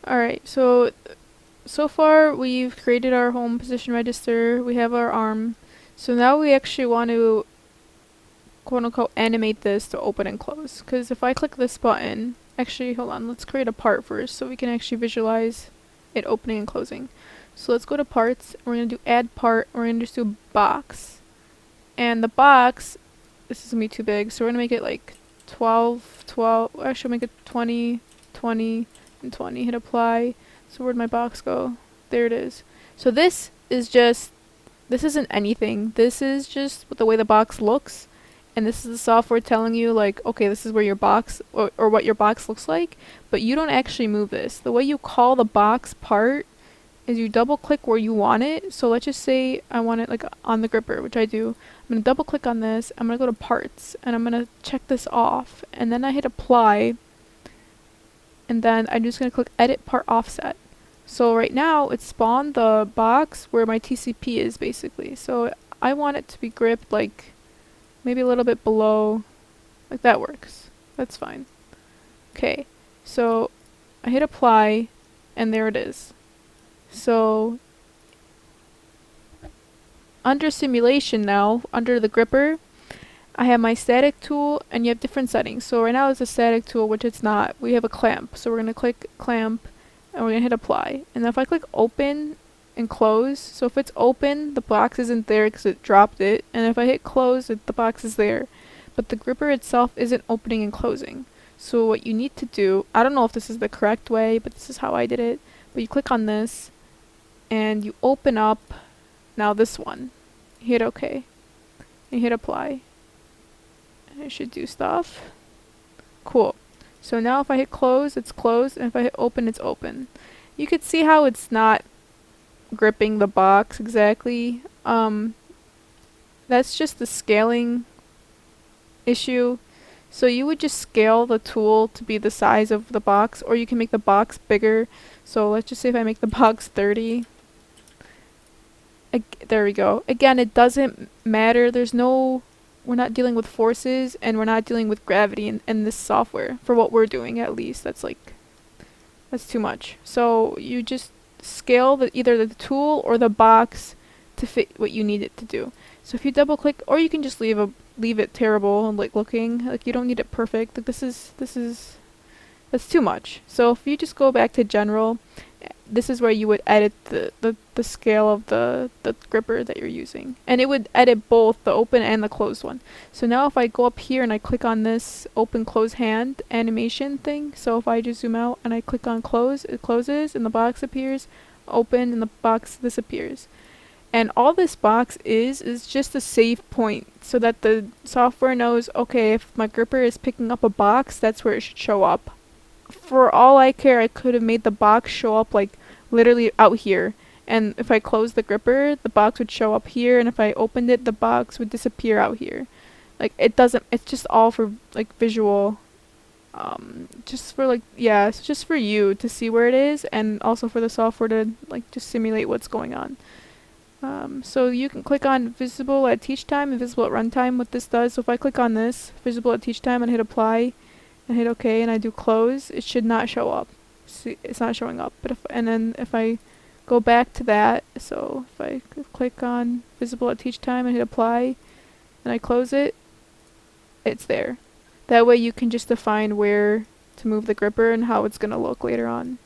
Alright, so far we've created our home position register, we have our arm. So now we actually want to quote unquote animate this to open and close. Because if I click this button, actually hold on, let's create a part first so we can actually visualize it opening and closing. So let's go to parts, we're going to do add part, we're going to just do box. And the box, this is going to be too big, so we're going to make it like 12, 12, actually make it 20, 20, and 20. Hit apply. So where'd my box go? There it is. So this isn't anything. This is just the way the box looks. And this is the software telling you like, okay, this is where your box, or what your box looks like. But you don't actually move this. The way you call the box part is you double click where you want it. So let's just say I want it like on the gripper, which I do. I'm going to double click on this. I'm going to go to parts and I'm going to check this off. And then I hit apply. And then I'm just going to click edit part offset. So right now it spawned the box where my TCP is basically. So I want it to be gripped like maybe a little bit below, like that works. That's fine. Okay, so I hit apply and there it is. So under simulation now, under the gripper, I have my static tool and you have different settings. So right now it's a static tool, which it's not. We have a clamp. So we're going to click clamp and we're going to hit apply. And then if I click open and close, so if it's open, the box isn't there because it dropped it. And if I hit close, the box is there. But the gripper itself isn't opening and closing. So what you need to do, I don't know if this is the correct way, but this is how I did it. But you click on this and you open up now this one. You hit OK. And you hit apply. It should do stuff. Cool. So now if I hit close, it's closed, and if I hit open, it's open. You could see how it's not gripping the box exactly. That's just the scaling issue. So you would just scale the tool to be the size of the box, or you can make the box bigger. So let's just say if I make the box 30. There we go. Again, it doesn't matter. We're not dealing with forces and we're not dealing with gravity in this software for what we're doing, at least. That's too much. So you just scale either the tool or the box to fit what you need it to do. So if you double click, or you can just leave it terrible and like looking, like you don't need it perfect. Like that's too much. So if you just go back to general, this is where you would edit the scale of the gripper that you're using. And it would edit both the open and the closed one. So now if I go up here and I click on this open close hand animation thing, so if I just zoom out and I click on close, it closes and the box appears, open and the box disappears. And all this box is just a save point so that the software knows, okay, if my gripper is picking up a box, that's where it should show up. For all I care, I could have made the box show up like literally out here. And if I closed the gripper, the box would show up here. And if I opened it, the box would disappear out here. Like it's just all for like visual, just for like, yeah, it's just for you to see where it is. And also for the software to like just simulate what's going on. So you can click on visible at teach time and visible at runtime. What this does, so if I click on this, visible at teach time, and hit apply, and hit OK, and I do close, it should not show up. See, it's not showing up. But then if I go back to that, so if I click on visible at teach time and hit apply, and I close it, it's there. That way you can just define where to move the gripper and how it's going to look later on.